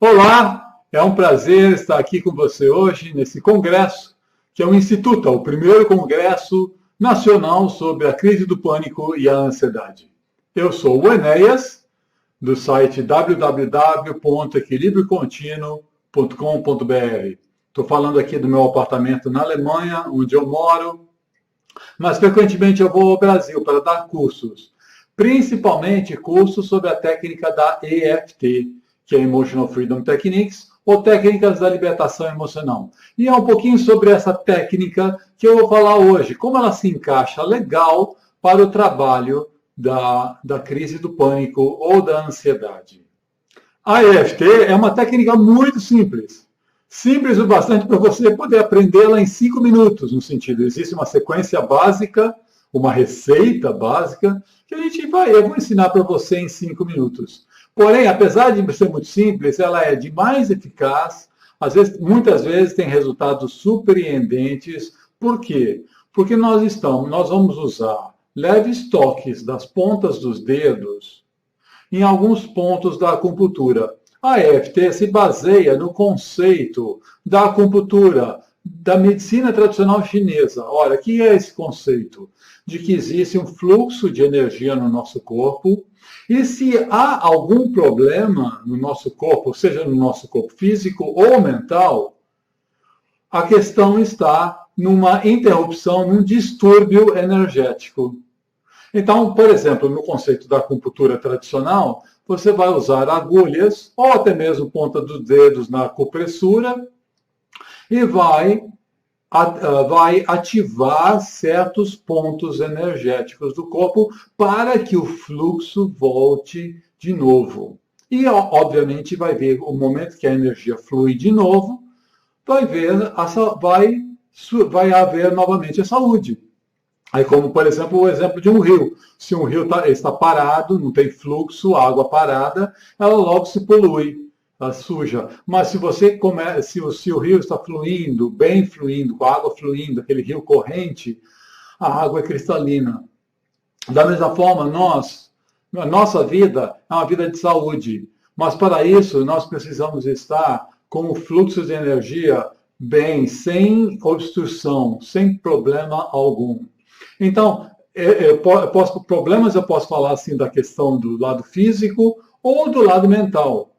Olá, é um prazer estar aqui com você hoje nesse congresso, que é o Instituto, o primeiro congresso nacional sobre a crise do pânico e a ansiedade. Eu sou o Enéas, do site www.equilibriocontinuo.com.br. Estou falando aqui do meu apartamento na Alemanha, onde eu moro, mas frequentemente eu vou ao Brasil para dar cursos, principalmente cursos sobre a técnica da EFT, que é Emotional Freedom Techniques, ou técnicas da libertação emocional. E é um pouquinho sobre essa técnica que eu vou falar hoje, como ela se encaixa legal para o trabalho da crise do pânico ou da ansiedade. A EFT é uma técnica muito simples. Simples o bastante para você poder aprendê-la em 5 minutos, no sentido, existe uma sequência básica, uma receita básica, que eu vou ensinar para você em 5 minutos. Porém, apesar de ser muito simples, ela é de mais eficaz, muitas vezes tem resultados surpreendentes. Por quê? Porque nós vamos usar leves toques das pontas dos dedos em alguns pontos da acupuntura. A EFT se baseia no conceito da acupuntura, da medicina tradicional chinesa. Olha, o que é esse conceito? De que existe um fluxo de energia no nosso corpo, e se há algum problema no nosso corpo, seja no nosso corpo físico ou mental, a questão está numa interrupção, num distúrbio energético. Então, por exemplo, no conceito da acupuntura tradicional, você vai usar agulhas ou até mesmo ponta dos dedos na acupressura e vai ativar certos pontos energéticos do corpo para que o fluxo volte de novo. E, obviamente, vai ver o momento que a energia flui de novo, vai haver novamente a saúde. Aí, como, por exemplo, o exemplo de um rio. Se um rio está parado, não tem fluxo, água parada, ela logo se polui, ela suja. Mas se o rio está fluindo, bem fluindo, com a água fluindo, aquele rio corrente, a água é cristalina. Da mesma forma, a nossa vida é uma vida de saúde. Mas para isso, nós precisamos estar com o fluxo de energia bem, sem obstrução, sem problema algum. Então, problemas eu posso falar assim da questão do lado físico ou do lado mental.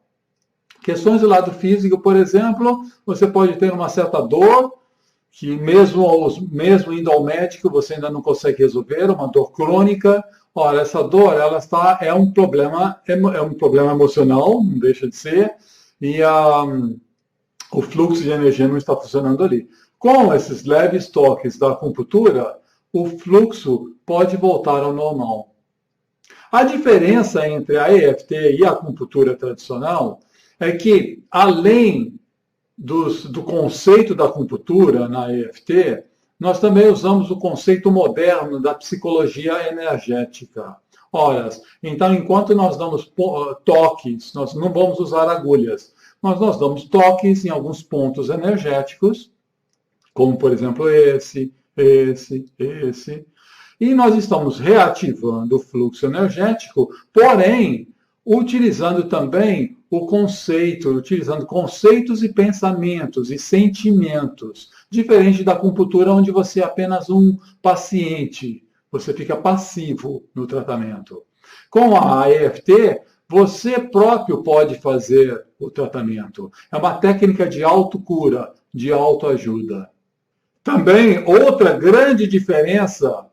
Questões do lado físico, por exemplo, você pode ter uma certa dor, que mesmo indo ao médico você ainda não consegue resolver, uma dor crônica. Ora, essa dor é um problema emocional, não deixa de ser, e o fluxo de energia não está funcionando ali. Com esses leves toques da acupuntura, o fluxo pode voltar ao normal. A diferença entre a EFT e a acupuntura tradicional é que, além do conceito da acupuntura na EFT, nós também usamos o conceito moderno da psicologia energética. Ora, então, enquanto nós damos toques, nós não vamos usar agulhas, mas nós damos toques em alguns pontos energéticos, como, por exemplo, esse, e nós estamos reativando o fluxo energético, porém, utilizando também utilizando conceitos e pensamentos e sentimentos, diferente da acupuntura, onde você é apenas um paciente, você fica passivo no tratamento. Com a EFT, você próprio pode fazer o tratamento. É uma técnica de autocura, de autoajuda. Também, outra grande diferença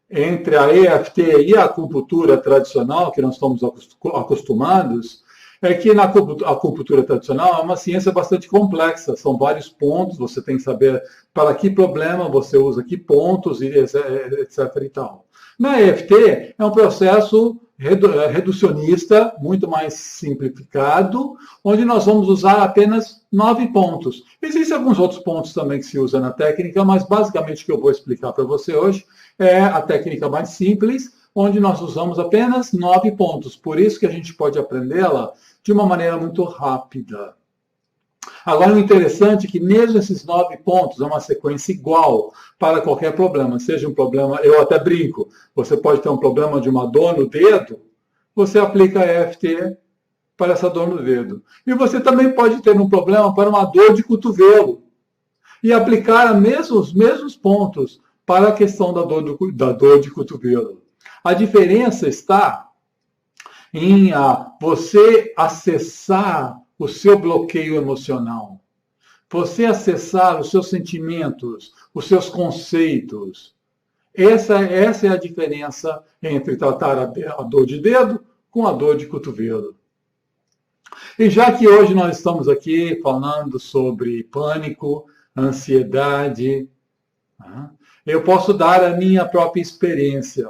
entre a EFT e a acupuntura tradicional, que nós estamos acostumados, é que na acupuntura tradicional é uma ciência bastante complexa, são vários pontos, você tem que saber para que problema você usa que pontos, etc. e tal. Na EFT é um processo reducionista, muito mais simplificado, onde nós vamos usar apenas 9 pontos. Existem alguns outros pontos também que se usa na técnica, mas basicamente o que eu vou explicar para você hoje é a técnica mais simples, onde nós usamos apenas 9 pontos. Por isso que a gente pode aprendê-la de uma maneira muito rápida. Agora, o interessante é que mesmo esses 9 pontos é uma sequência igual para qualquer problema. Seja um problema, eu até brinco, você pode ter um problema de uma dor no dedo, você aplica a EFT para essa dor no dedo. E você também pode ter um problema para uma dor de cotovelo e aplicar os mesmos pontos para a questão da dor de cotovelo. A diferença está em você acessar o seu bloqueio emocional, você acessar os seus sentimentos, os seus conceitos. Essa é a diferença entre tratar a dor de dedo com a dor de cotovelo. E já que hoje nós estamos aqui falando sobre pânico, ansiedade, eu posso dar a minha própria experiência.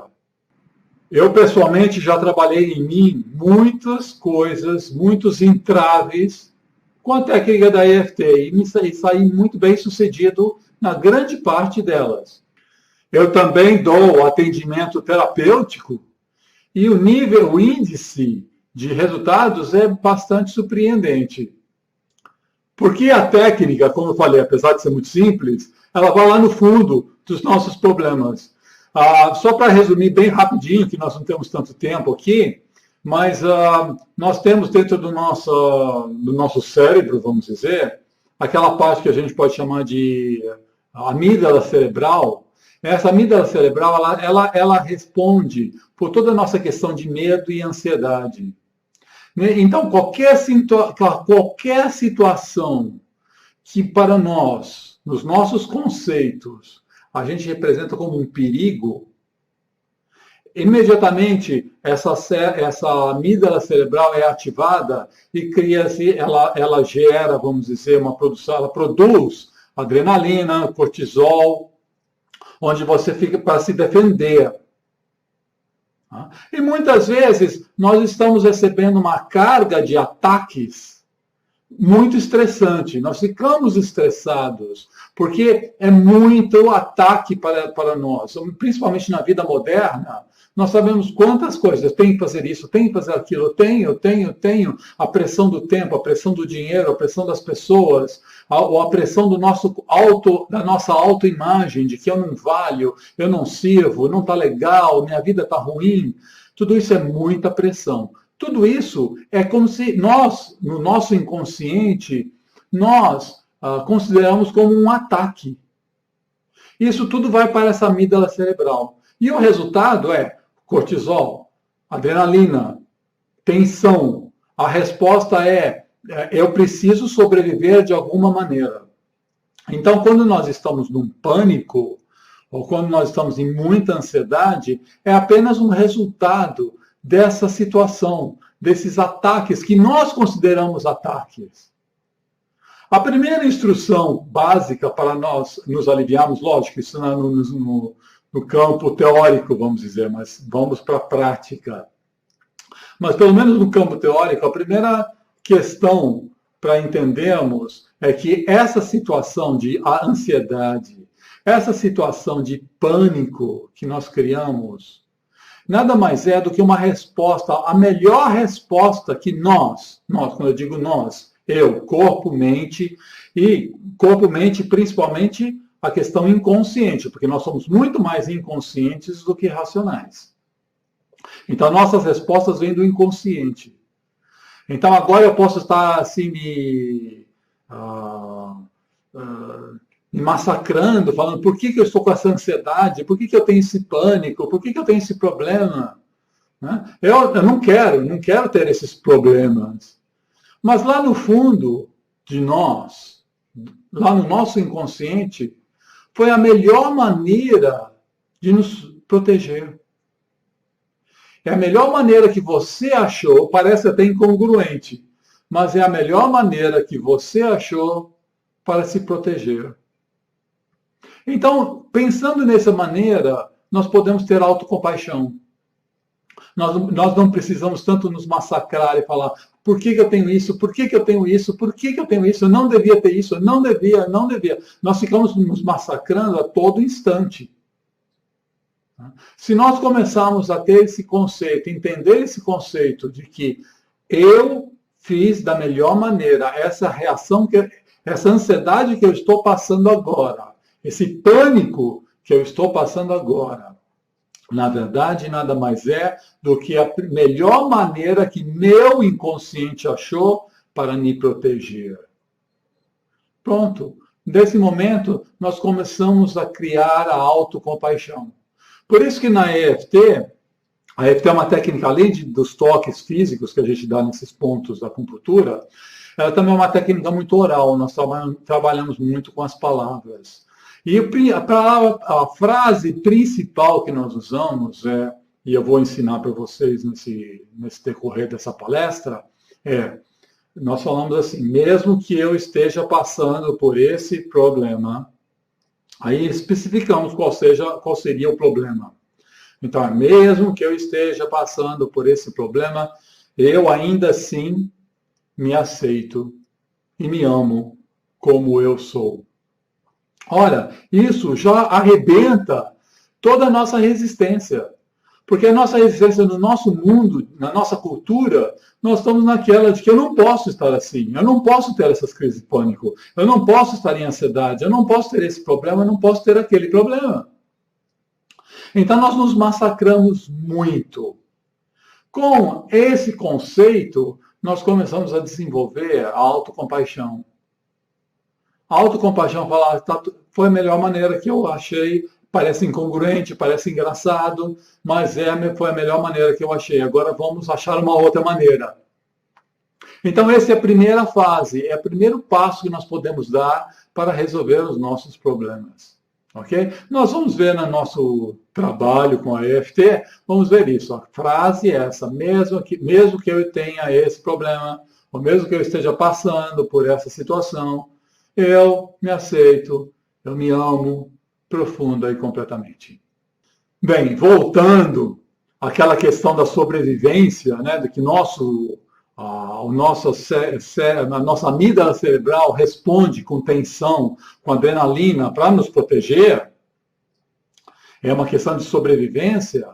Eu, pessoalmente, já trabalhei em mim muitas coisas, muitos entraves com a técnica da EFT e saí muito bem sucedido na grande parte delas. Eu também dou atendimento terapêutico e o índice de resultados é bastante surpreendente. Porque a técnica, como eu falei, apesar de ser muito simples, ela vai lá no fundo dos nossos problemas. Só para resumir bem rapidinho, que nós não temos tanto tempo aqui, mas nós temos dentro do nosso cérebro, vamos dizer, aquela parte que a gente pode chamar de amígdala cerebral. Essa amígdala cerebral, ela responde por toda a nossa questão de medo e ansiedade. Então, qualquer situação que para nós, nos nossos conceitos, a gente representa como um perigo, imediatamente essa amígdala cerebral é ativada e cria-se, ela gera, vamos dizer, uma produção, ela produz adrenalina, cortisol, onde você fica para se defender. E muitas vezes nós estamos recebendo uma carga de ataques muito estressante. Nós ficamos estressados, porque é muito ataque para nós. Principalmente na vida moderna, nós sabemos quantas coisas. Tem que fazer isso, tem que fazer aquilo, eu tenho. A pressão do tempo, a pressão do dinheiro, a pressão das pessoas, a pressão da nossa autoimagem, de que eu não valho, eu não sirvo, não está legal, minha vida está ruim. Tudo isso é muita pressão. Tudo isso é como se nós, no nosso inconsciente, nós consideramos como um ataque. Isso tudo vai para essa amígdala cerebral. E o resultado é cortisol, adrenalina, tensão. A resposta é, eu preciso sobreviver de alguma maneira. Então, quando nós estamos num pânico, ou quando nós estamos em muita ansiedade, é apenas um resultado dessa situação, desses ataques que nós consideramos ataques. A primeira instrução básica para nós nos aliviarmos, lógico, isso no campo teórico, vamos dizer, mas vamos para a prática. Mas, pelo menos no campo teórico, a primeira questão para entendermos é que essa situação de ansiedade, essa situação de pânico que nós criamos, nada mais é do que uma resposta, a melhor resposta que nós, quando eu digo nós, eu, corpo, mente, principalmente a questão inconsciente, porque nós somos muito mais inconscientes do que racionais. Então, nossas respostas vêm do inconsciente. Então, agora eu posso estar assim me massacrando, falando por que eu estou com essa ansiedade, por que eu tenho esse pânico, por que eu tenho esse problema. Né? Eu não quero ter esses problemas. Mas lá no fundo de nós, lá no nosso inconsciente, foi a melhor maneira de nos proteger. É a melhor maneira que você achou, parece até incongruente, mas é a melhor maneira que você achou para se proteger. Então, pensando nessa maneira, nós podemos ter autocompaixão. Nós não precisamos tanto nos massacrar e falar por que eu tenho isso, por que eu tenho isso, por que eu tenho isso, eu não devia ter isso, eu não devia. Nós ficamos nos massacrando a todo instante. Se nós começarmos a ter esse conceito, entender esse conceito de que eu fiz da melhor maneira essa reação, essa ansiedade que eu estou passando agora, esse pânico que eu estou passando agora, na verdade, nada mais é do que a melhor maneira que meu inconsciente achou para me proteger. Pronto. Nesse momento, nós começamos a criar a autocompaixão. Por isso que na EFT, a EFT é uma técnica, além dos toques físicos que a gente dá nesses pontos da acupuntura, ela também é uma técnica muito oral, nós trabalhamos muito com as palavras. E a frase principal que nós usamos, e eu vou ensinar para vocês nesse decorrer dessa palestra, nós falamos assim: mesmo que eu esteja passando por esse problema, aí especificamos qual seria o problema. Então, mesmo que eu esteja passando por esse problema, eu ainda assim me aceito e me amo como eu sou. Ora, isso já arrebenta toda a nossa resistência. Porque a nossa resistência no nosso mundo, na nossa cultura, nós estamos naquela de que eu não posso estar assim, eu não posso ter essas crises de pânico, eu não posso estar em ansiedade, eu não posso ter esse problema, eu não posso ter aquele problema. Então nós nos massacramos muito. Com esse conceito, nós começamos a desenvolver a autocompaixão. A autocompaixão foi a melhor maneira que eu achei. Parece incongruente, parece engraçado, mas foi a melhor maneira que eu achei. Agora vamos achar uma outra maneira. Então, essa é a primeira fase, é o primeiro passo que nós podemos dar para resolver os nossos problemas. Ok? Nós vamos ver no nosso trabalho com a EFT, vamos ver isso. A frase é essa: mesmo que eu tenha esse problema, ou mesmo que eu esteja passando por essa situação, eu me aceito, eu me amo, profunda e completamente. Bem, voltando àquela questão da sobrevivência, né, de que a nossa amígdala cerebral responde com tensão, com adrenalina para nos proteger, é uma questão de sobrevivência.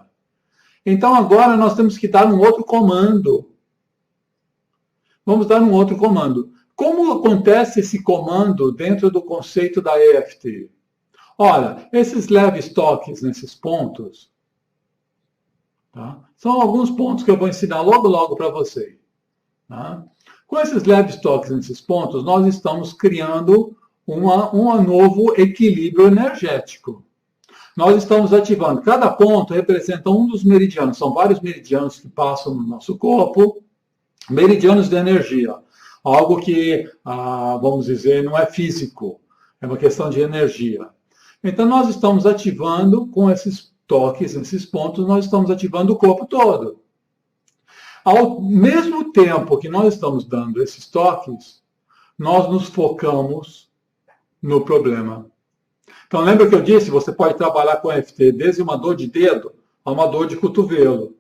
Então agora nós temos que dar um outro comando. Vamos dar um outro comando. Como acontece esse comando dentro do conceito da EFT? Ora, esses leves toques nesses pontos, tá? São alguns pontos que eu vou ensinar logo para vocês. Tá? Com esses leves toques nesses pontos, nós estamos criando um novo equilíbrio energético. Nós estamos ativando. Cada ponto representa um dos meridianos. São vários meridianos que passam no nosso corpo, meridianos de energia. Algo que, vamos dizer, não é físico, é uma questão de energia. Então, nós estamos ativando, com esses toques, esses pontos, nós estamos ativando o corpo todo. Ao mesmo tempo que nós estamos dando esses toques, nós nos focamos no problema. Então, lembra que eu disse, você pode trabalhar com EFT desde uma dor de dedo a uma dor de cotovelo.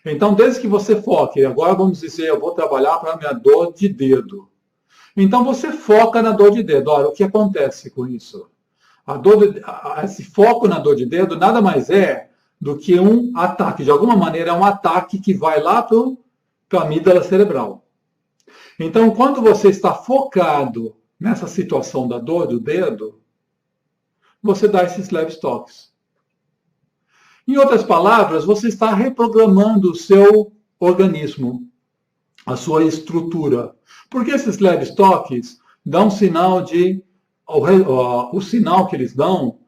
Então, desde que você foque, agora vamos dizer, eu vou trabalhar para a minha dor de dedo. Então, você foca na dor de dedo. Olha, o que acontece com isso? Esse foco na dor de dedo nada mais é do que um ataque. De alguma maneira, é um ataque que vai lá para a amígdala cerebral. Então, quando você está focado nessa situação da dor do dedo, você dá esses leves toques. Em outras palavras, você está reprogramando o seu organismo, a sua estrutura. Porque esses leves toques dão sinal de... O sinal que eles dão,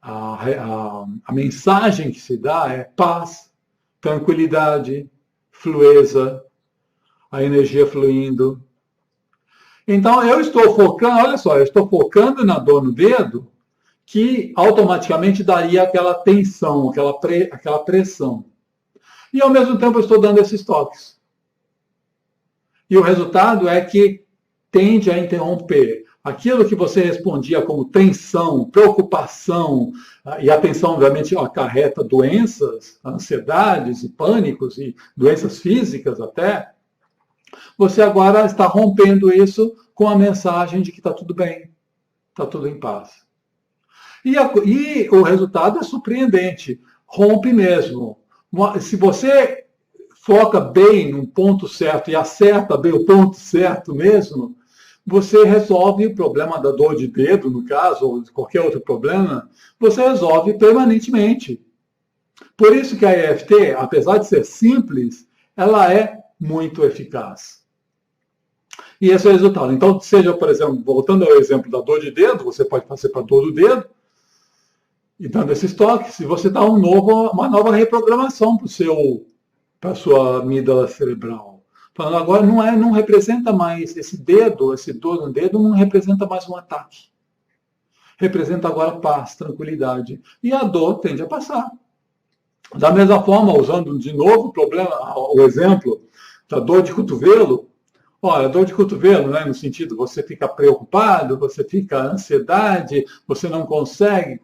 a mensagem que se dá é paz, tranquilidade, flueza, a energia fluindo. Então, eu estou focando, olha só, eu estou focando na dor no dedo, que automaticamente daria aquela tensão, aquela pressão. E, ao mesmo tempo, eu estou dando esses toques. E o resultado é que tende a interromper aquilo que você respondia como tensão, preocupação, e a tensão, obviamente, acarreta doenças, ansiedades e pânicos, e doenças físicas até. Você agora está rompendo isso com a mensagem de que está tudo bem, está tudo em paz. E o resultado é surpreendente, rompe mesmo. Se você foca bem no ponto certo e acerta bem o ponto certo mesmo, você resolve o problema da dor de dedo, no caso, ou de qualquer outro problema, você resolve permanentemente. Por isso que a EFT, apesar de ser simples, ela é muito eficaz. E esse é o resultado. Então, seja, por exemplo, voltando ao exemplo da dor de dedo, você pode fazer para dor do dedo, e dando esses toques, se você dá uma nova reprogramação para a sua amígdala cerebral. Falando agora, não representa mais esse dor no dedo, não representa mais um ataque. Representa agora paz, tranquilidade. E a dor tende a passar. Da mesma forma, usando de novo o exemplo da dor de cotovelo. Olha, dor de cotovelo, né, no sentido, você fica preocupado, você fica ansiedade, você não consegue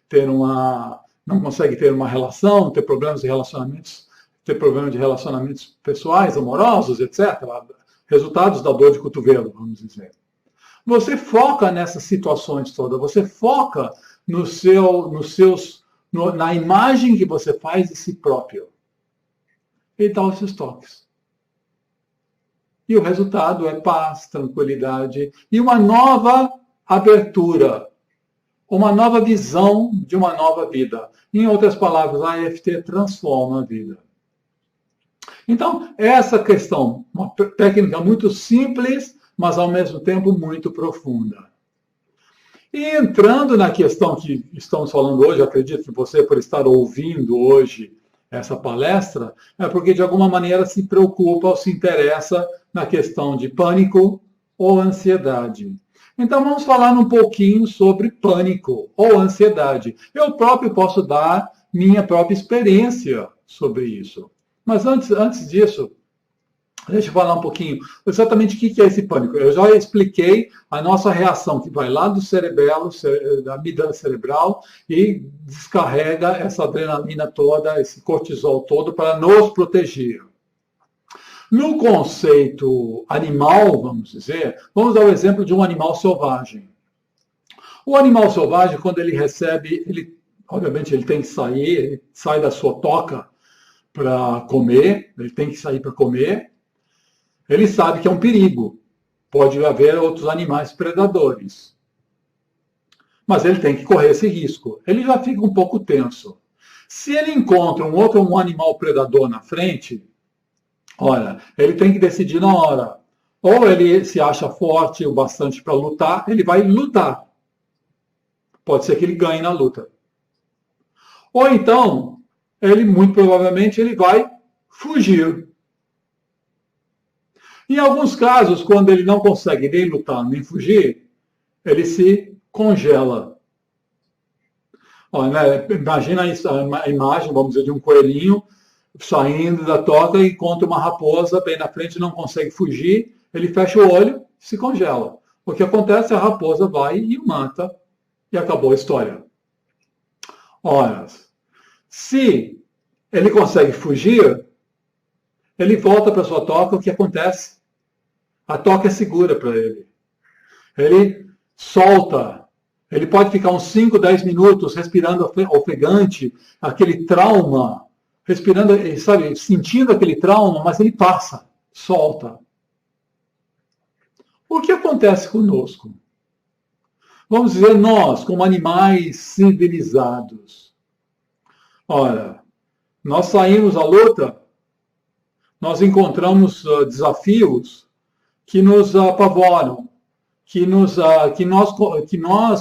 ter uma relação, ter problemas de relacionamentos, ter problemas de relacionamentos pessoais, amorosos, etc. Resultados da dor de cotovelo, vamos dizer. Você foca nessas situações todas, você foca na imagem que você faz de si próprio. E dá esses toques. E o resultado é paz, tranquilidade e uma nova abertura, uma nova visão de uma nova vida. Em outras palavras, a EFT transforma a vida. Então, essa questão, uma técnica muito simples, mas ao mesmo tempo muito profunda. E entrando na questão que estamos falando hoje, acredito que você, por estar ouvindo hoje essa palestra, é porque de alguma maneira se preocupa ou se interessa na questão de pânico ou ansiedade. Então vamos falar um pouquinho sobre pânico ou ansiedade. Eu próprio posso dar minha própria experiência sobre isso. Mas antes disso, deixa eu falar um pouquinho exatamente o que é esse pânico. Eu já expliquei a nossa reação, que vai lá do cerebelo, da amígdala cerebral, e descarrega essa adrenalina toda, esse cortisol todo, para nos proteger. No conceito animal, vamos dizer, vamos dar o exemplo de um animal selvagem. O animal selvagem, quando ele recebe, obviamente ele tem que sair, ele sai da sua toca para comer, ele tem que sair para comer. Ele sabe que é um perigo. Pode haver outros animais predadores. Mas ele tem que correr esse risco. Ele já fica um pouco tenso. Se ele encontra um animal predador na frente, olha, ele tem que decidir na hora. Ou ele se acha forte o bastante para lutar, ele vai lutar. Pode ser que ele ganhe na luta. Ou então, muito provavelmente, ele vai fugir. Em alguns casos, quando ele não consegue nem lutar nem fugir, ele se congela. Olha, né? Imagina a imagem, vamos dizer, de um coelhinho saindo da toca e encontra uma raposa bem na frente, não consegue fugir, ele fecha o olho e se congela. O que acontece? A raposa vai e o mata e acabou a história. Ora, se ele consegue fugir, ele volta para sua toca, o que acontece? A toca é segura para ele. Ele solta. Ele pode ficar uns 5, 10 minutos respirando ofegante, aquele trauma, respirando, sabe, sentindo aquele trauma, mas ele passa, solta. O que acontece conosco? Vamos dizer, nós, como animais civilizados. Ora, nós saímos à luta, nós encontramos desafios que nos apavoram, que nós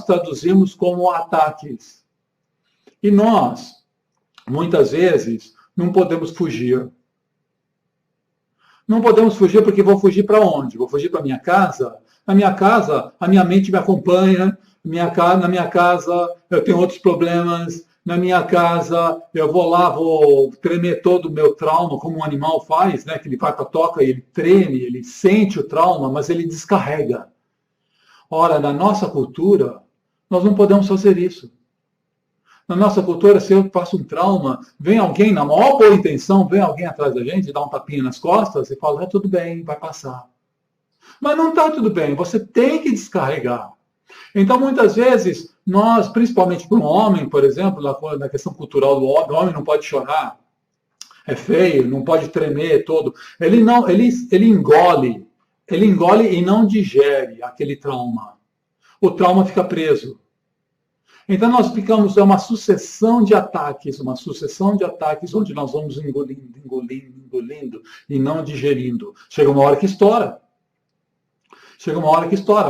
traduzimos como ataques. E nós, muitas vezes, não podemos fugir. Não podemos fugir porque vou fugir para onde? Vou fugir para minha casa? Na minha casa, a minha mente me acompanha, na minha casa eu tenho outros problemas, na minha casa eu vou tremer todo o meu trauma, como um animal faz, né? Que ele vai para a toca e ele treme, ele sente o trauma, mas ele descarrega. Ora, na nossa cultura, nós não podemos fazer isso. Na nossa cultura, se eu passo um trauma, vem alguém, na maior boa intenção, vem alguém atrás da gente, dá um tapinha nas costas e fala, tudo bem, vai passar. Mas não está tudo bem, você tem que descarregar. Então, muitas vezes, nós, principalmente para um homem, por exemplo, na questão cultural do homem, o homem não pode chorar, é feio, não pode tremer todo. Ele engole e não digere aquele trauma. O trauma fica preso. Então nós ficamos, é uma sucessão de ataques onde nós vamos engolindo e não digerindo. Chega uma hora que estoura.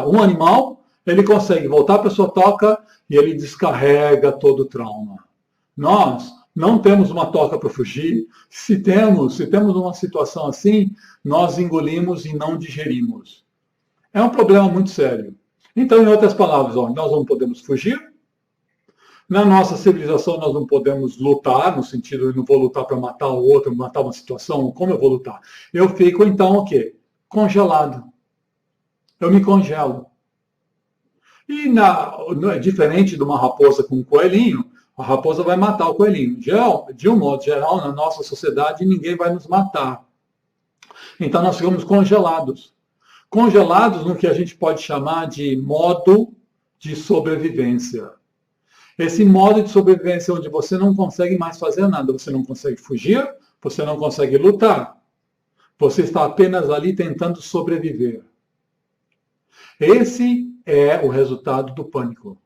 Um animal, ele consegue voltar para a sua toca e ele descarrega todo o trauma. Nós não temos uma toca para fugir. Se temos uma situação assim, nós engolimos e não digerimos. É um problema muito sério. Então, em outras palavras, nós não podemos fugir. Na nossa civilização, nós não podemos lutar, no sentido, eu não vou lutar para matar o outro, matar uma situação, como eu vou lutar? Eu fico, então, o quê? Congelado. Eu me congelo. E diferente de uma raposa com um coelhinho, a raposa vai matar o coelhinho. De um modo geral, na nossa sociedade, ninguém vai nos matar. Então, nós ficamos congelados. Congelados no que a gente pode chamar de modo de sobrevivência. Esse modo de sobrevivência onde você não consegue mais fazer nada, você não consegue fugir, você não consegue lutar. Você está apenas ali tentando sobreviver. Esse é o resultado do pânico.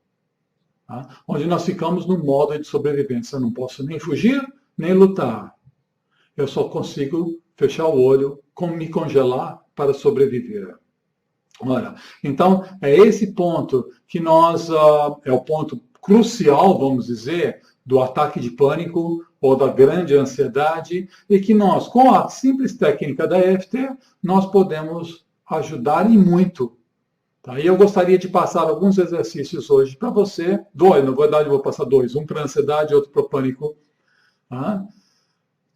Tá? Onde nós ficamos no modo de sobrevivência. Eu não posso nem fugir, nem lutar. Eu só consigo fechar o olho, me congelar para sobreviver. Ora, então, é esse ponto que é o ponto crucial, vamos dizer, do ataque de pânico ou da grande ansiedade, e que nós, com a simples técnica da EFT, nós podemos ajudar e muito. Tá? E eu gostaria de passar alguns exercícios hoje para você, na verdade eu vou passar dois, um para ansiedade e outro para o pânico, tá?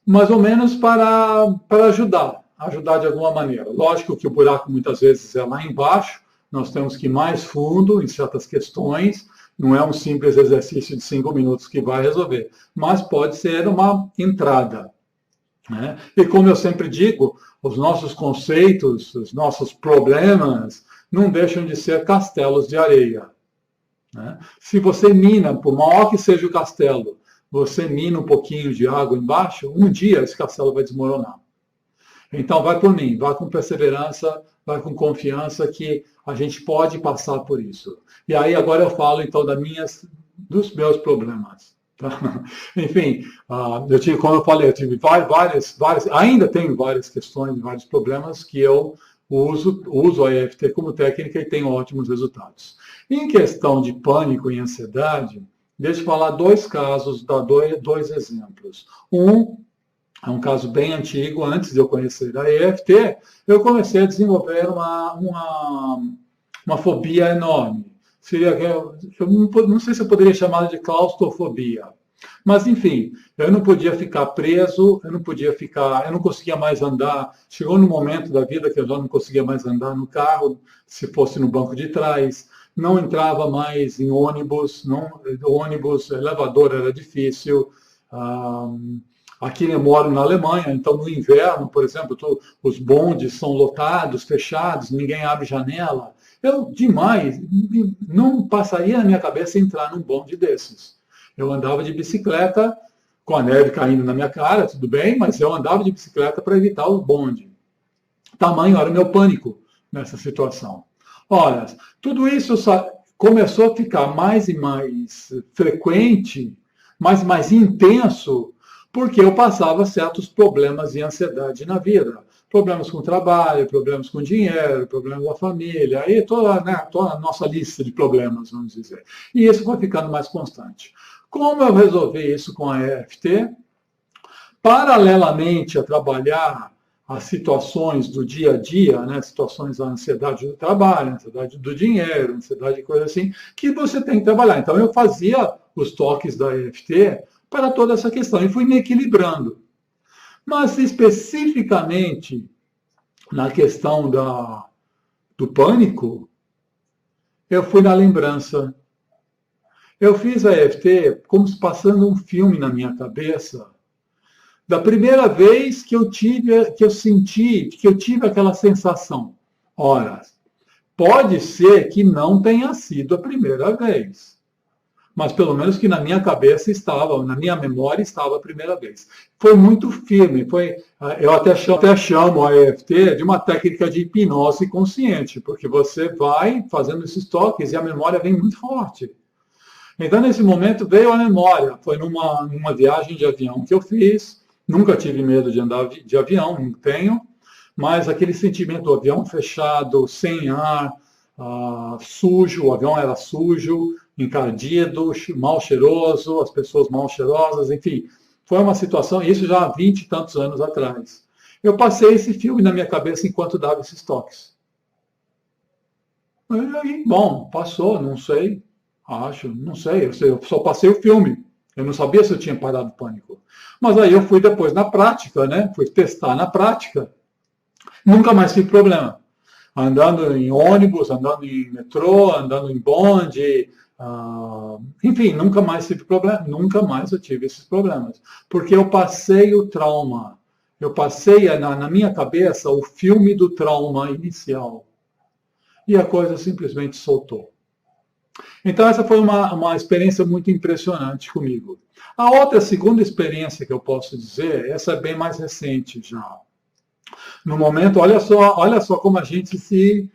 Mais ou menos para ajudar de alguma maneira. Lógico que o buraco muitas vezes é lá embaixo, nós temos que ir mais fundo em certas questões, não é um simples exercício de 5 minutos que vai resolver, mas pode ser uma entrada. Né? E como eu sempre digo, os nossos conceitos, os nossos problemas, não deixam de ser castelos de areia. Né? Se você mina, por maior que seja o castelo, você mina um pouquinho de água embaixo, um dia esse castelo vai desmoronar. Então vai por mim, vai com perseverança, vai com confiança que a gente pode passar por isso. E aí agora eu falo então dos meus problemas. Tá? Enfim, como eu falei, eu tive várias, ainda tenho várias questões, vários problemas que eu uso a EFT como técnica e tenho ótimos resultados. Em questão de pânico e ansiedade, deixa eu falar dois casos, dar dois exemplos. É um caso bem antigo, antes de eu conhecer a EFT, eu comecei a desenvolver uma fobia enorme. Eu não sei se eu poderia chamar de claustrofobia. Mas, enfim, eu não podia ficar preso, eu não conseguia mais andar. Chegou no momento da vida que eu já não conseguia mais andar no carro, se fosse no banco de trás. Não entrava mais em ônibus, elevador era difícil. Aqui eu moro na Alemanha, então no inverno, por exemplo, os bondes são lotados, fechados, ninguém abre janela. Não passaria na minha cabeça entrar num bonde desses. Eu andava de bicicleta, com a neve caindo na minha cara, tudo bem, mas eu andava de bicicleta para evitar o bonde. Tamanho era o meu pânico nessa situação. Ora, tudo isso começou a ficar mais e mais frequente, mais intenso, porque eu passava certos problemas de ansiedade na vida. Problemas com o trabalho, problemas com dinheiro, problemas da família, aí toda a nossa lista de problemas, vamos dizer. E isso foi ficando mais constante. Como eu resolvi isso com a EFT? Paralelamente a trabalhar as situações do dia a dia, né, situações da ansiedade do trabalho, ansiedade do dinheiro, ansiedade de coisa assim, que você tem que trabalhar. Então eu fazia os toques da EFT para toda essa questão e fui me equilibrando. Mas especificamente na questão do pânico, eu fui na lembrança. Eu fiz a EFT como se passando um filme na minha cabeça, da primeira vez que eu tive aquela sensação. Ora, pode ser que não tenha sido a primeira vez, mas pelo menos que na minha cabeça estava, na minha memória estava a primeira vez. Foi muito firme, eu até chamo a EFT de uma técnica de hipnose consciente, porque você vai fazendo esses toques e a memória vem muito forte. Então, nesse momento, veio a memória. Foi numa viagem de avião que eu fiz. Nunca tive medo de andar de avião, não tenho. Mas aquele sentimento do avião fechado, sem ar, sujo, o avião era sujo, encardido, mal cheiroso, as pessoas mal cheirosas, enfim. Foi uma situação, isso já há 20 e tantos anos atrás. Eu passei esse filme na minha cabeça enquanto dava esses toques. E, bom, passou, não sei, acho, não sei, eu só passei o filme. Eu não sabia se eu tinha parado o pânico. Mas aí eu fui depois na prática, né? Fui testar na prática. Nunca mais tive problema. Andando em ônibus, andando em metrô, andando em bonde, enfim, nunca mais tive problema, nunca mais eu tive esses problemas. Porque eu passei o trauma, eu passei na minha cabeça o filme do trauma inicial. E a coisa simplesmente soltou. Então essa foi uma experiência muito impressionante comigo. A outra, segunda experiência que eu posso dizer, essa é bem mais recente já. No momento, olha só como a gente se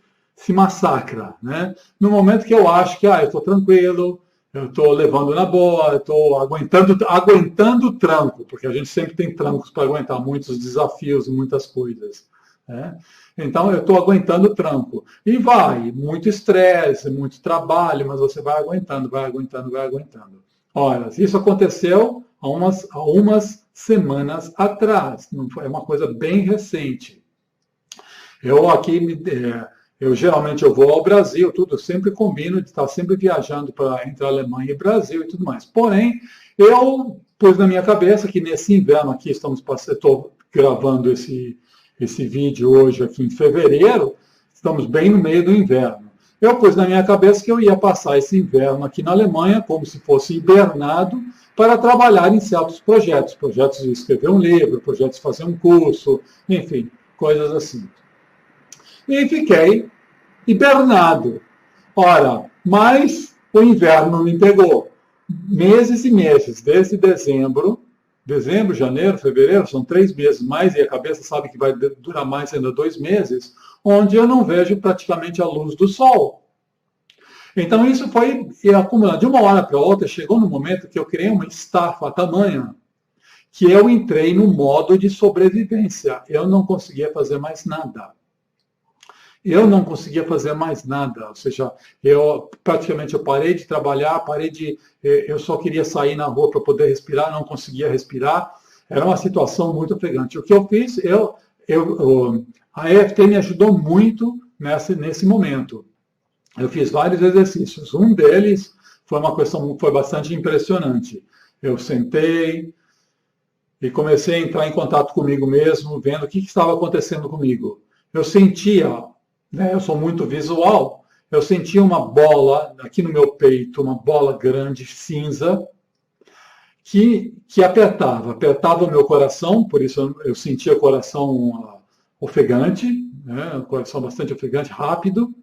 massacra, né? No momento que eu acho que eu estou tranquilo, eu estou levando na boa, eu estou aguentando o tranco, porque a gente sempre tem trancos para aguentar muitos desafios e muitas coisas, né? Então eu estou aguentando o tranco. E vai, muito estresse, muito trabalho, mas você vai aguentando, vai aguentando, vai aguentando. Olha, isso aconteceu há umas semanas atrás, não foi uma coisa bem recente. Eu geralmente eu vou ao Brasil, tudo, eu sempre combino de estar sempre viajando entre a Alemanha e Brasil e tudo mais. Porém, eu pus na minha cabeça que nesse inverno aqui, estou gravando esse vídeo hoje aqui em fevereiro, estamos bem no meio do inverno. Eu pus na minha cabeça que eu ia passar esse inverno aqui na Alemanha, como se fosse hibernado, para trabalhar em certos projetos. Projetos de escrever um livro, projetos de fazer um curso, enfim, coisas assim. E fiquei hibernado. Ora, mas o inverno me pegou. Meses e meses, desde dezembro, janeiro, fevereiro, são 3 meses mais, e a cabeça sabe que vai durar mais ainda 2 meses, onde eu não vejo praticamente a luz do sol. Então isso foi acumulando. De uma hora para outra, chegou no momento que eu criei uma estafa tamanha que eu entrei no modo de sobrevivência. Eu não conseguia fazer mais nada. Ou seja, praticamente eu parei de trabalhar, eu só queria sair na rua para poder respirar, não conseguia respirar. Era uma situação muito ofegante. O que eu fiz, a EFT me ajudou muito nesse momento. Eu fiz vários exercícios. Um deles foi uma questão foi bastante impressionante. Eu sentei e comecei a entrar em contato comigo mesmo, vendo o que estava acontecendo comigo. Eu sentia, eu sou muito visual, eu sentia uma bola aqui no meu peito, uma bola grande, cinza, que apertava o meu coração, por isso eu sentia o coração ofegante, né, o coração bastante ofegante, rápido.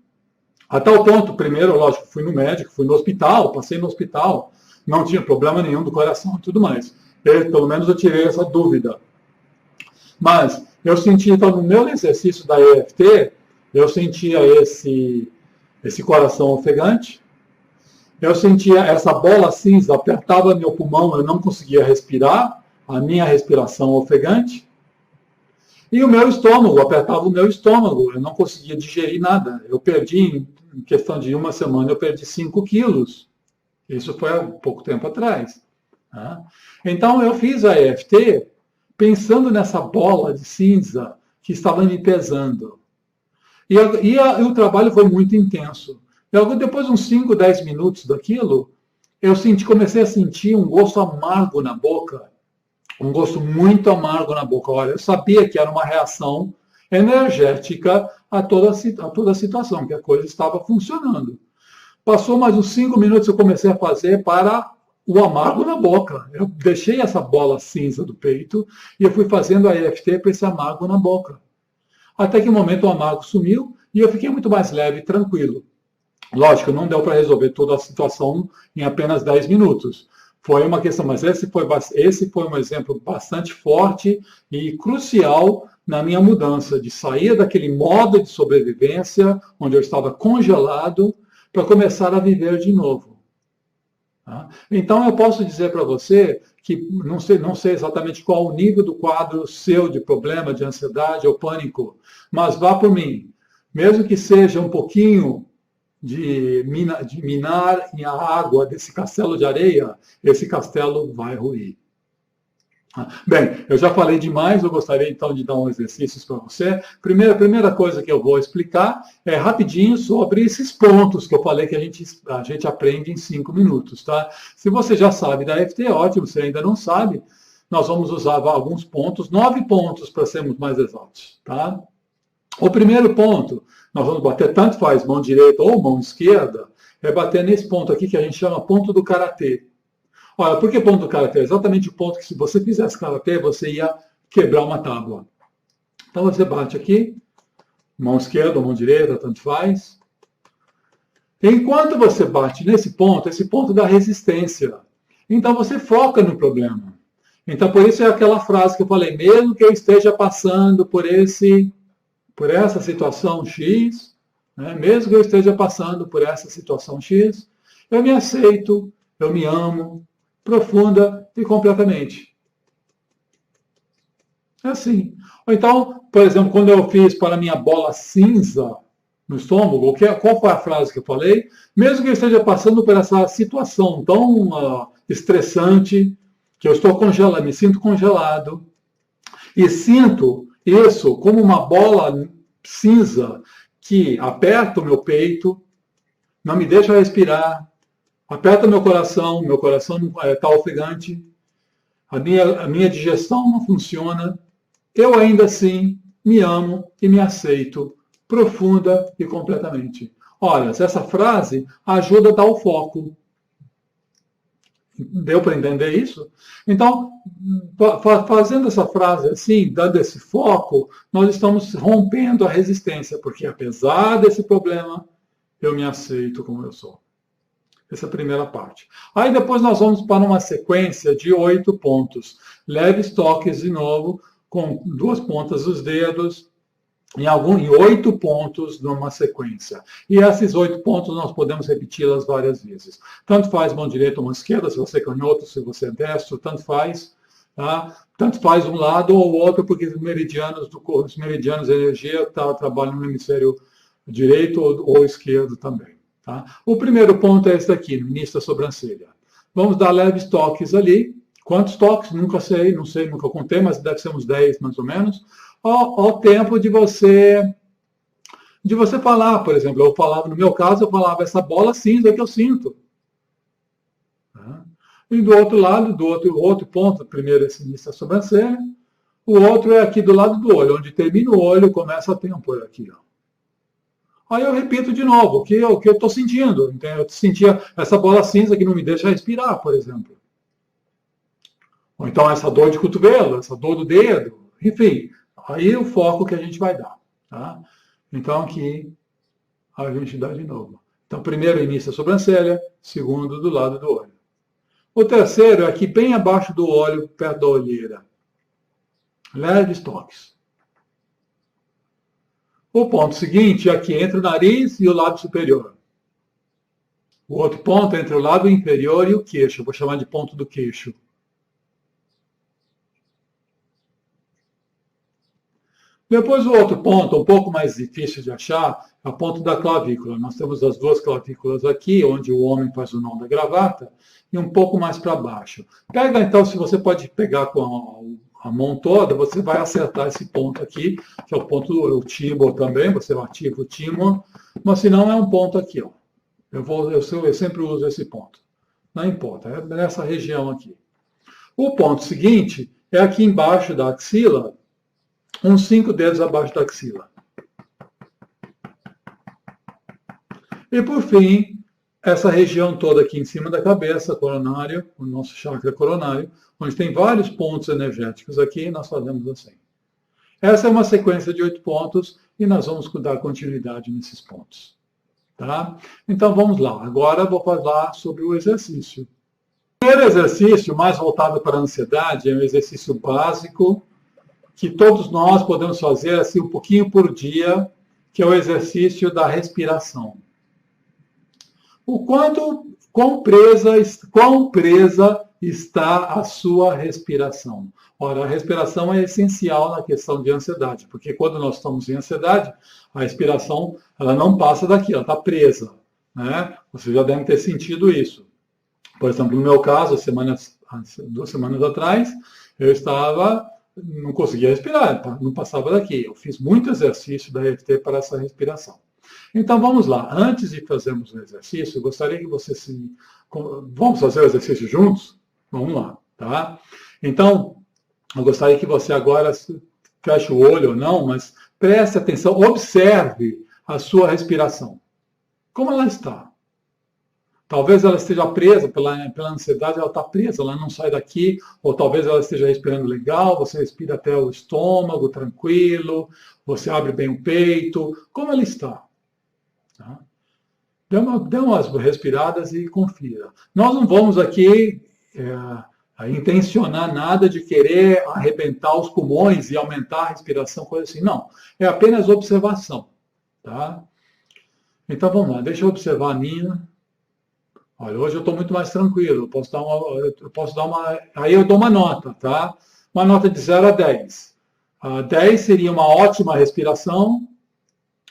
A tal ponto, primeiro, lógico, fui no médico, fui no hospital, passei no hospital, não tinha problema nenhum do coração e tudo mais. Pelo menos eu tirei essa dúvida. Mas eu senti, então, no meu exercício da EFT, eu sentia esse coração ofegante, eu sentia essa bola cinza, apertava meu pulmão, eu não conseguia respirar, a minha respiração ofegante, e o meu estômago, apertava o meu estômago, eu não conseguia digerir nada. Eu perdi, em questão de uma semana, eu perdi 5 quilos. Isso foi há pouco tempo atrás. Tá? Então, eu fiz a EFT pensando nessa bola de cinza que estava me pesando. E o trabalho foi muito intenso. Depois de uns 5, 10 minutos daquilo, comecei a sentir um gosto amargo na boca. Um gosto muito amargo na boca. Olha, eu sabia que era uma reação energética a toda a situação, que a coisa estava funcionando. Passou mais uns 5 minutos, eu comecei a fazer para o amargo na boca. Eu deixei essa bola cinza do peito e eu fui fazendo a EFT para esse amargo na boca. Até que um momento o amargo sumiu e eu fiquei muito mais leve e tranquilo. Lógico, não deu para resolver toda a situação em apenas 10 minutos. Foi uma questão, mas esse foi um exemplo bastante forte e crucial na minha mudança, de sair daquele modo de sobrevivência, onde eu estava congelado, para começar a viver de novo. Tá? Então, eu posso dizer para você que não sei exatamente qual o nível do quadro seu de problema de ansiedade ou pânico, mas vá por mim. Mesmo que seja um pouquinho de minar a água desse castelo de areia, esse castelo vai ruir. Bem, eu já falei demais, eu gostaria então de dar um exercício para você. A primeira coisa que eu vou explicar é rapidinho sobre esses pontos que eu falei que a gente aprende em 5 minutos, tá? Se você já sabe da FT, ótimo, se ainda não sabe, nós vamos usar alguns pontos, 9 pontos para sermos mais exatos, tá? O primeiro ponto, nós vamos bater, tanto faz mão direita ou mão esquerda, é bater nesse ponto aqui que a gente chama ponto do karatê. Olha, por que ponto do karatê? É exatamente o ponto que se você fizesse karatê, você ia quebrar uma tábua. Então você bate aqui, mão esquerda ou mão direita, tanto faz. Enquanto você bate nesse ponto, esse ponto dá resistência. Então você foca no problema. Então por isso é aquela frase que eu falei, mesmo que eu esteja passando por essa situação X, né? Mesmo que eu esteja passando por essa situação X, eu me aceito, eu me amo, profunda e completamente. É assim. Ou então, por exemplo, quando eu fiz para a minha bola cinza no estômago, qual foi a frase que eu falei? Mesmo que eu esteja passando por essa situação tão estressante, que eu estou congelado, me sinto congelado, e sinto isso como uma bola cinza que aperta o meu peito, não me deixa respirar, aperta meu coração está ofegante, a minha digestão não funciona, eu ainda assim me amo e me aceito profunda e completamente. Olha, essa frase ajuda a dar o foco. Deu para entender isso? Então, fazendo essa frase assim, dando esse foco, nós estamos rompendo a resistência, porque apesar desse problema, eu me aceito como eu sou. Essa é a primeira parte. Aí depois nós vamos para uma sequência de 8 pontos. Leves toques de novo, com 2 pontas dos dedos, em 8 pontos numa sequência. E esses 8 pontos nós podemos repeti-las várias vezes. Tanto faz mão direita ou mão esquerda, se você é canhoto, se você é destro, tanto faz. Tá? Tanto faz um lado ou o outro, porque os meridianos da energia trabalham no hemisfério direito ou esquerdo também. Tá? O primeiro ponto é esse daqui, no início da sobrancelha. Vamos dar leves toques ali. Quantos toques? Nunca sei, não sei, nunca contei, mas deve ser uns 10 mais ou menos. Ao tempo de você falar, por exemplo, eu falava, no meu caso, eu falava essa bola cinza que eu sinto. Tá? E do outro lado, outro ponto, primeiro esse início da sobrancelha, o outro é aqui do lado do olho, onde termina o olho, começa a tempor aqui, ó. Aí eu repito de novo o que eu estou sentindo. Eu sentia essa bola cinza que não me deixa respirar, por exemplo. Ou então essa dor de cotovelo, essa dor do dedo, enfim. Aí o foco que a gente vai dar. Tá? Então aqui a gente dá de novo. Então primeiro início da sobrancelha, segundo do lado do olho. O terceiro é aqui bem abaixo do olho, perto da olheira. Leves toques. O ponto seguinte é aqui entre o nariz e o lábio superior. O outro ponto é entre o lábio inferior e o queixo. Eu vou chamar de ponto do queixo. Depois o outro ponto, um pouco mais difícil de achar, é o ponto da clavícula. Nós temos as 2 clavículas aqui, onde o homem faz o nó da gravata, e um pouco mais para baixo. Pega então, se você pode pegar com a mão toda, você vai acertar esse ponto aqui, que é o ponto do tímpano também, você ativa o tímpano, mas se não é um ponto aqui, ó. Eu sempre uso esse ponto. Não importa, é nessa região aqui. O ponto seguinte é aqui embaixo da axila, uns 5 dedos abaixo da axila. E por fim, essa região toda aqui em cima da cabeça, coronário, o nosso chakra coronário, onde tem vários pontos energéticos aqui, nós fazemos assim. Essa é uma sequência de 8 pontos e nós vamos dar continuidade nesses pontos. Tá? Então vamos lá. Agora eu vou falar sobre o exercício. O primeiro exercício, mais voltado para a ansiedade, é um exercício básico que todos nós podemos fazer assim um pouquinho por dia, que é o exercício da respiração. O quanto Quão presa está a sua respiração? Ora, a respiração é essencial na questão de ansiedade, porque quando nós estamos em ansiedade, a respiração ela não passa daqui, ela está presa. Né? Você já deve ter sentido isso. Por exemplo, no meu caso, 2 semanas atrás, eu não conseguia respirar, não passava daqui. Eu fiz muito exercício da EFT para essa respiração. Então vamos lá. Antes de fazermos o exercício, eu gostaria que você se. Vamos fazer o exercício juntos? Vamos lá, tá? Então, eu gostaria que você agora feche o olho ou não, mas preste atenção, observe a sua respiração. Como ela está? Talvez ela esteja presa pela ansiedade, ela está presa, ela não sai daqui, ou talvez ela esteja respirando legal, você respira até o estômago, tranquilo, você abre bem o peito. Como ela está? Tá? Dê umas respiradas e confira. Nós não vamos aqui intencionar nada de querer arrebentar os pulmões e aumentar a respiração, coisa assim. Não, é apenas observação. Tá? Então vamos lá, deixa eu observar a minha. Olha, hoje eu estou muito mais tranquilo. Aí eu dou uma nota, tá? Uma nota de 0 a 10. 10 seria uma ótima respiração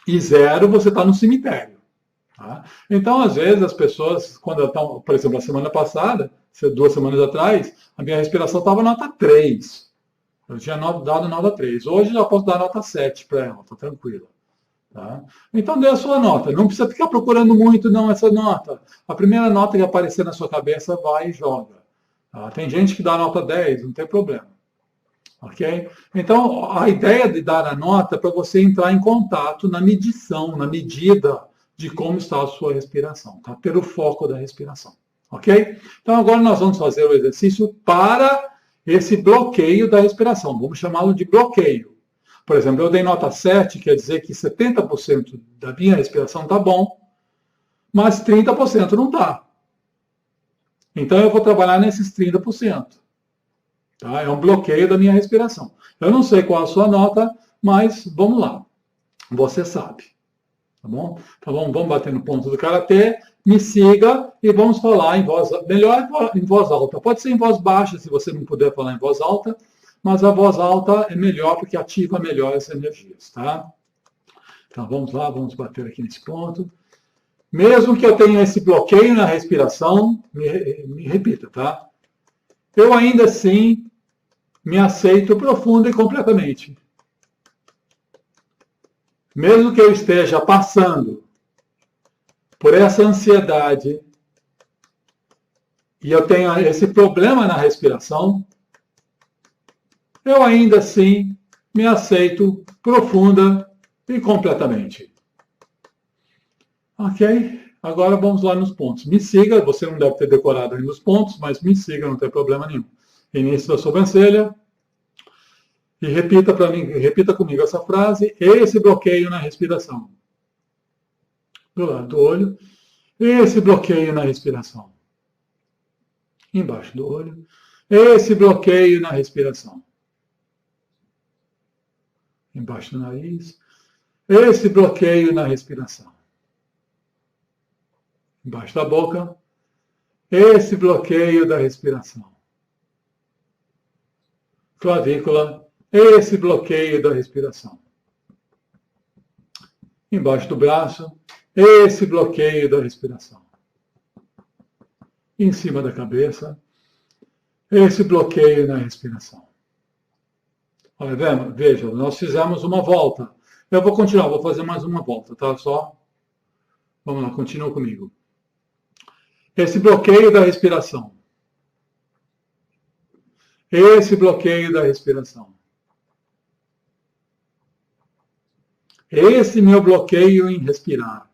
e 0 você está no cemitério. Tá? Então, às vezes, as pessoas, quando estão, por exemplo, a semana passada, 2 semanas atrás, a minha respiração estava nota 3. Eu tinha dado nota 3. Hoje já posso dar nota 7 para ela, está tranquila. Tá? Então dê a sua nota. Não precisa ficar procurando muito não essa nota. A primeira nota que aparecer na sua cabeça, vai e joga. Tá? Tem gente que dá nota 10, não tem problema. Ok? Então a ideia de dar a nota é para você entrar em contato na medição, na medida de como está a sua respiração, tá? Pelo foco da respiração. Ok? Então agora nós vamos fazer o exercício para esse bloqueio da respiração. Vamos chamá-lo de bloqueio. Por exemplo, eu dei nota 7, quer dizer que 70% da minha respiração está bom, mas 30% não está. Então eu vou trabalhar nesses 30%. Tá? É um bloqueio da minha respiração. Eu não sei qual a sua nota, mas vamos lá. Você sabe. Tá bom? Então vamos bater no ponto do karatê, me siga e vamos falar em voz melhor em voz alta. Pode ser em voz baixa, se você não puder falar em voz alta, mas a voz alta é melhor porque ativa melhor essas energias, tá? Então vamos lá, vamos bater aqui nesse ponto. Mesmo que eu tenha esse bloqueio na respiração, me repita, tá? Eu ainda assim me aceito profunda e completamente. Mesmo que eu esteja passando por essa ansiedade e eu tenha esse problema na respiração, eu ainda assim me aceito profunda e completamente. Ok? Agora vamos lá nos pontos. Me siga, você não deve ter decorado ainda os pontos, mas me siga, não tem problema nenhum. Início da sobrancelha. E repita para mim, repita comigo essa frase. Esse bloqueio na respiração. Do lado do olho. Esse bloqueio na respiração. Embaixo do olho. Esse bloqueio na respiração. Embaixo do nariz. Esse bloqueio na respiração. Embaixo da boca. Esse bloqueio da respiração. Clavícula. Esse bloqueio da respiração. Embaixo do braço. Esse bloqueio da respiração. Em cima da cabeça. Esse bloqueio na respiração. Olha, veja, nós fizemos uma volta. Eu vou continuar, vou fazer mais uma volta, tá? Só. Vamos lá, continua comigo. Esse bloqueio da respiração. Esse bloqueio da respiração. Esse meu bloqueio em respirar.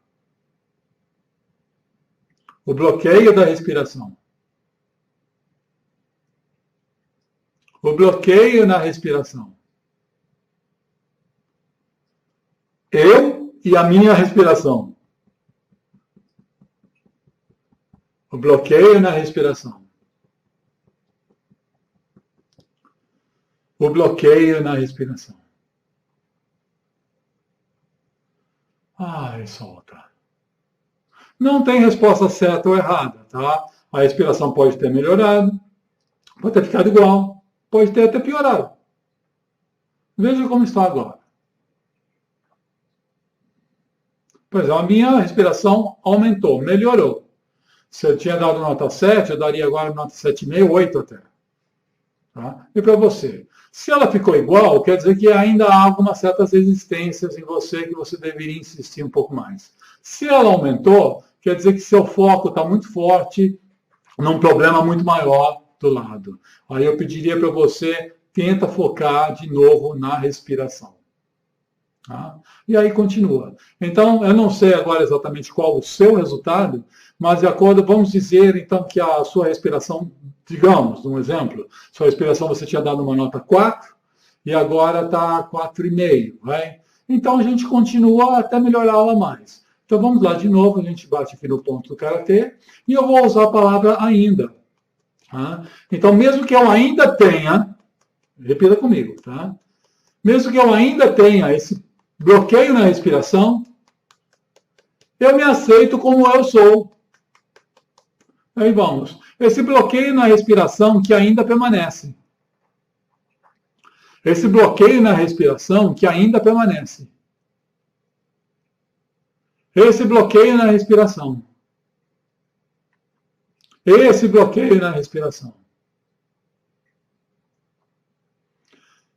O bloqueio da respiração. O bloqueio na respiração. Eu e a minha respiração. O bloqueio na respiração. O bloqueio na respiração. Ai, solta. Não tem resposta certa ou errada, tá? A respiração pode ter melhorado, pode ter ficado igual, pode ter até piorado. Veja como está agora. Pois é, a minha respiração aumentou, melhorou. Se eu tinha dado nota 7, eu daria agora nota 7,5, 8 até. Tá? E para você? Se ela ficou igual, quer dizer que ainda há algumas certas resistências em você que você deveria insistir um pouco mais. Se ela aumentou, quer dizer que seu foco está muito forte num problema muito maior do lado. Aí eu pediria para você, tenta focar de novo na respiração. Tá? E aí continua. Então, eu não sei agora exatamente qual o seu resultado, mas de acordo, vamos dizer então que a sua respiração, digamos, um exemplo, sua respiração você tinha dado uma nota 4 e agora está 4,5, vai? Então a gente continua até melhorá-la mais. Então vamos lá de novo, a gente bate aqui no ponto do karatê e eu vou usar a palavra ainda. Tá? Então mesmo que eu ainda tenha, repita comigo, tá? Mesmo que eu ainda tenha esse bloqueio na respiração, eu me aceito como eu sou. Aí vamos. Esse bloqueio na respiração que ainda permanece. Esse bloqueio na respiração que ainda permanece. Esse bloqueio na respiração. Esse bloqueio na respiração.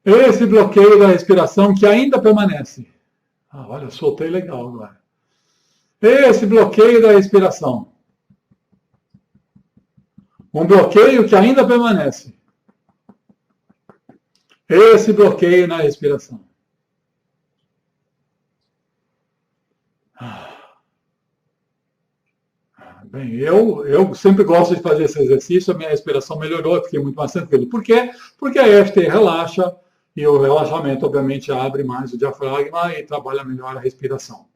Esse bloqueio da respiração que ainda permanece. Ah, olha, soltei legal agora. Esse bloqueio da respiração. Um bloqueio que ainda permanece. Esse bloqueio na respiração. Bem, eu sempre gosto de fazer esse exercício, a minha respiração melhorou, eu fiquei muito mais tranquilo. Por quê? Porque a EFT relaxa e o relaxamento, obviamente, abre mais o diafragma e trabalha melhor a respiração.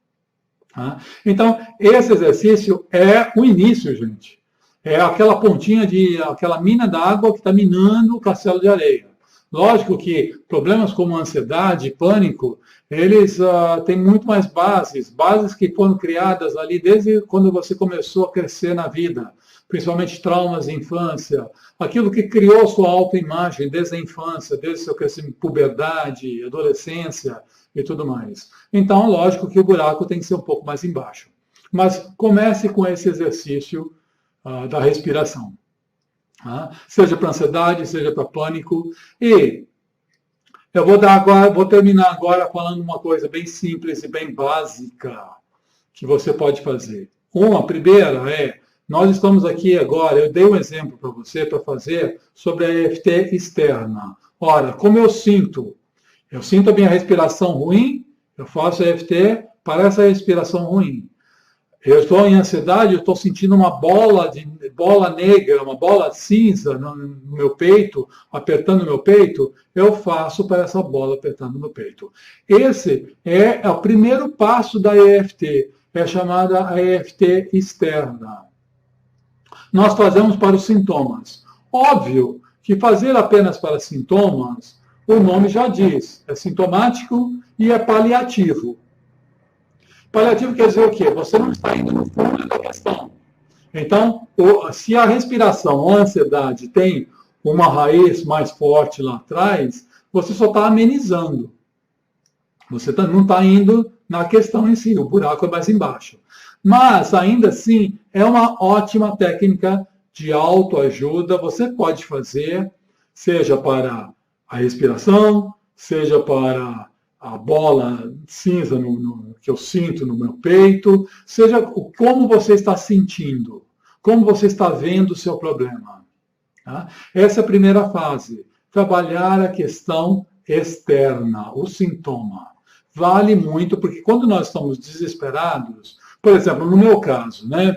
Tá? Então, esse exercício é o início, gente. É aquela pontinha aquela mina d'água que está minando o castelo de areia. Lógico que problemas como ansiedade, pânico, eles têm muito mais bases que foram criadas ali desde quando você começou a crescer na vida, principalmente traumas de infância, aquilo que criou sua autoimagem desde a infância, desde seu crescimento, puberdade, adolescência e tudo mais. Então, lógico que o buraco tem que ser um pouco mais embaixo. Mas comece com esse exercício da respiração. Seja para ansiedade, seja para pânico. E eu vou terminar agora falando uma coisa bem simples e bem básica que você pode fazer. A primeira é, nós estamos aqui agora, eu dei um exemplo para você para fazer sobre a EFT externa. Ora, como eu sinto a minha respiração ruim, eu faço a EFT para essa respiração ruim. Eu estou em ansiedade, eu estou sentindo uma bola negra, uma bola cinza no meu peito, apertando o meu peito, eu faço para essa bola apertando no peito. Esse é o primeiro passo da EFT, é chamada a EFT externa. Nós fazemos para os sintomas. Óbvio que fazer apenas para sintomas, o nome já diz, é sintomático e é paliativo. Paliativo quer dizer o quê? Você não está indo no fundo da questão. Então, se a respiração ou a ansiedade tem uma raiz mais forte lá atrás, você só está amenizando. Você não está indo na questão em si, o buraco é mais embaixo. Mas, ainda assim, é uma ótima técnica de autoajuda. Você pode fazer, seja para a respiração, seja para a bola cinza que eu sinto no meu peito, seja como você está sentindo, como você está vendo o seu problema. Tá? Essa é a primeira fase, trabalhar a questão externa, o sintoma. Vale muito, porque quando nós estamos desesperados, por exemplo, no meu caso, né?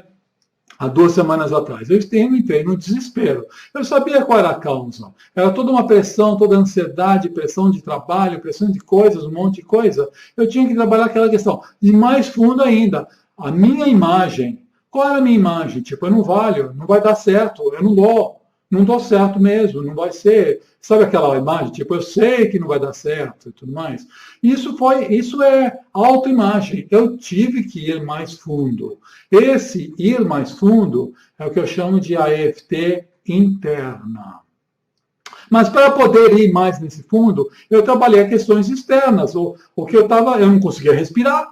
Há 2 semanas atrás, eu entrei no desespero. Eu sabia qual era a causa. Era toda uma pressão, toda ansiedade, pressão de trabalho, pressão de coisas, um monte de coisa. Eu tinha que trabalhar aquela questão. E mais fundo ainda, a minha imagem. Qual era a minha imagem? Tipo, eu não valho, não vai dar certo, eu não dou. não dou certo mesmo, não vai ser. Sabe aquela imagem, tipo, eu sei que não vai dar certo e tudo mais? Isso é autoimagem. Eu tive que ir mais fundo. Esse ir mais fundo é o que eu chamo de AFT interna. Mas para poder ir mais nesse fundo, eu trabalhei questões externas. O que eu não conseguia respirar.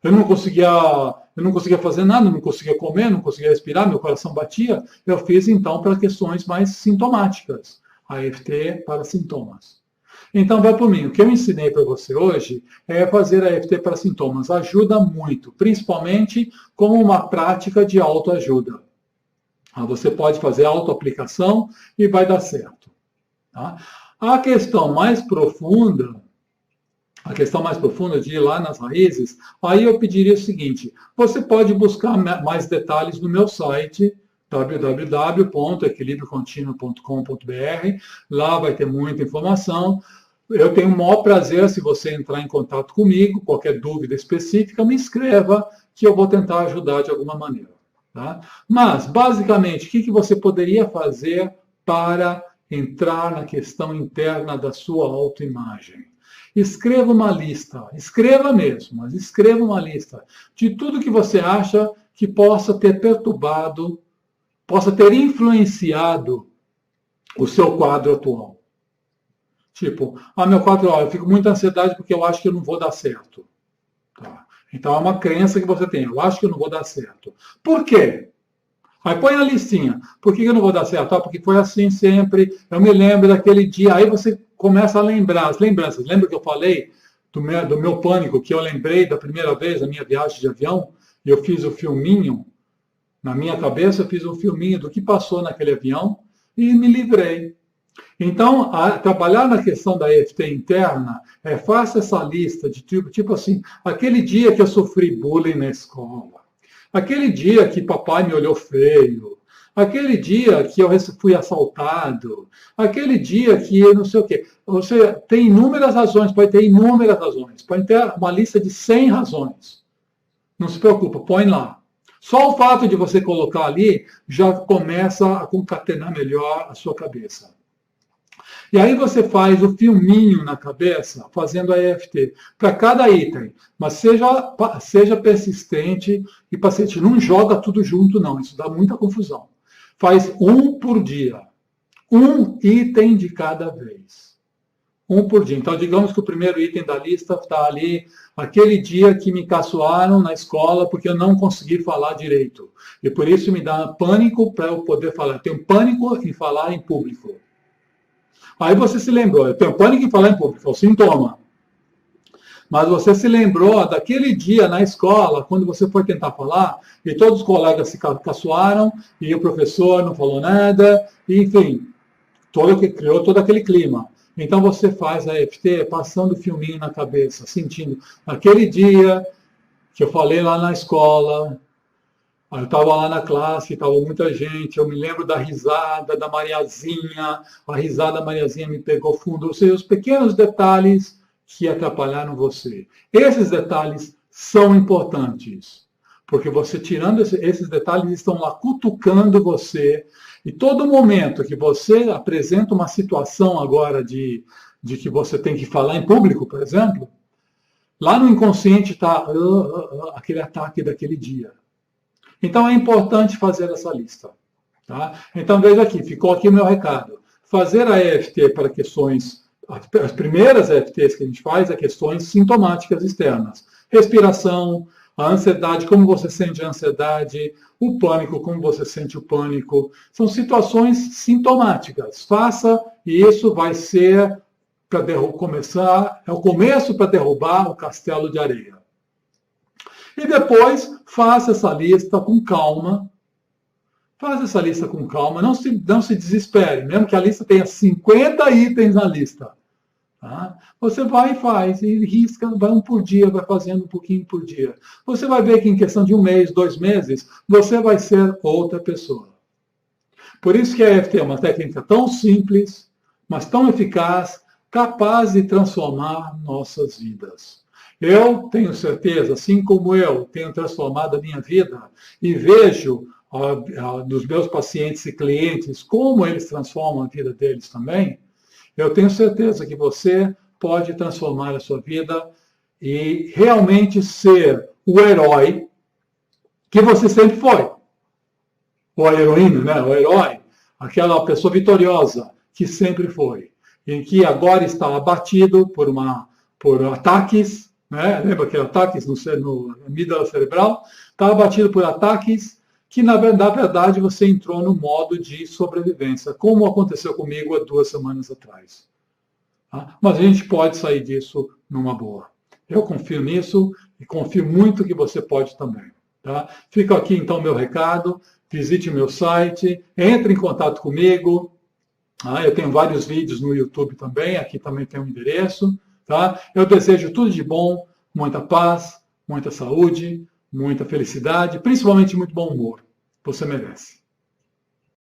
Eu não conseguia fazer nada, não conseguia comer, não conseguia respirar, meu coração batia. Eu fiz, então, para questões mais sintomáticas. AFT para sintomas. Então, vai por mim. O que eu ensinei para você hoje é fazer AFT para sintomas. Ajuda muito, principalmente como uma prática de autoajuda. Você pode fazer autoaplicação e vai dar certo. Tá? A questão mais profunda de ir lá nas raízes, aí eu pediria o seguinte: você pode buscar mais detalhes no meu site, www.equilibriocontinuo.com.br. Lá vai ter muita informação. Eu tenho o maior prazer se você entrar em contato comigo, qualquer dúvida específica, me escreva, que eu vou tentar ajudar de alguma maneira. Tá? Mas, basicamente, o que você poderia fazer para entrar na questão interna da sua autoimagem? Escreva uma lista, escreva mesmo, mas escreva uma lista de tudo que você acha que possa ter perturbado, possa ter influenciado o seu quadro atual. Tipo, meu quadro atual, eu fico com muita ansiedade porque eu acho que eu não vou dar certo. Tá. Então é uma crença que você tem, eu acho que eu não vou dar certo. Por quê? Aí põe na listinha. Por que eu não vou dar certo? Porque foi assim sempre. Eu me lembro daquele dia. Aí você começa a lembrar as lembranças. Lembra que eu falei do meu pânico, que eu lembrei da primeira vez da minha viagem de avião? E eu fiz o filminho. Na minha cabeça, eu fiz um filminho do que passou naquele avião e me livrei. Então, trabalhar na questão da EFT interna, faça essa lista de tipo assim, aquele dia que eu sofri bullying na escola. Aquele dia que papai me olhou feio, aquele dia que eu fui assaltado, aquele dia que eu não sei o quê. Você tem inúmeras razões, pode ter inúmeras razões, pode ter uma lista de 100 razões. Não se preocupa, põe lá. Só o fato de você colocar ali já começa a concatenar melhor a sua cabeça. E aí você faz o filminho na cabeça, fazendo a EFT, para cada item. Mas seja persistente e paciente. Não joga tudo junto, não. Isso dá muita confusão. Faz um por dia. Um item de cada vez. Um por dia. Então, digamos que o primeiro item da lista está ali, aquele dia que me caçoaram na escola porque eu não consegui falar direito. E por isso me dá pânico para eu poder falar. Eu tenho pânico em falar em público. Aí você se lembrou, eu tenho pânico em falar em público, é o sintoma. Mas você se lembrou daquele dia na escola, quando você foi tentar falar, e todos os colegas se caçoaram, e o professor não falou nada, e, enfim, criou todo aquele clima. Então você faz a EFT passando o filminho na cabeça, sentindo aquele dia que eu falei lá na escola. Eu estava lá na classe, estava muita gente, eu me lembro da risada da Mariazinha, a risada da Mariazinha me pegou fundo, ou seja, os pequenos detalhes que atrapalharam você. Esses detalhes são importantes, porque você tirando esses detalhes, estão lá cutucando você, e todo momento que você apresenta uma situação agora de que você tem que falar em público, por exemplo, lá no inconsciente está aquele ataque daquele dia. Então é importante fazer essa lista. Tá? Então veja aqui, ficou aqui o meu recado. Fazer a EFT para questões, as primeiras EFTs que a gente faz é questões sintomáticas externas. Respiração, a ansiedade, como você sente a ansiedade, o pânico, como você sente o pânico. São situações sintomáticas. Faça e isso vai ser para começar, é o começo para derrubar o castelo de areia. E depois, faça essa lista com calma. Faça essa lista com calma. Não se desespere. Mesmo que a lista tenha 50 itens na lista. Tá? Você vai e faz. E risca, vai um por dia, vai fazendo um pouquinho por dia. Você vai ver que em questão de 1 mês, 2 meses, você vai ser outra pessoa. Por isso que a EFT é uma técnica tão simples, mas tão eficaz, capaz de transformar nossas vidas. Eu tenho certeza, assim como eu tenho transformado a minha vida, e vejo dos meus pacientes e clientes, como eles transformam a vida deles também, eu tenho certeza que você pode transformar a sua vida e realmente ser o herói que você sempre foi. Ou a heroína, né? O herói, aquela pessoa vitoriosa que sempre foi, em que agora está abatido por ataques, né? Lembra que ataques no amígdala cerebral? Está abatido por ataques que, na verdade, você entrou no modo de sobrevivência, como aconteceu comigo há 2 semanas atrás. Tá? Mas a gente pode sair disso numa boa. Eu confio nisso e confio muito que você pode também. Tá? Fica aqui, então, meu recado. Visite meu site, entre em contato comigo. Eu tenho vários vídeos no YouTube também, aqui também tem um endereço. Tá? Eu desejo tudo de bom, muita paz, muita saúde, muita felicidade, principalmente muito bom humor. Você merece.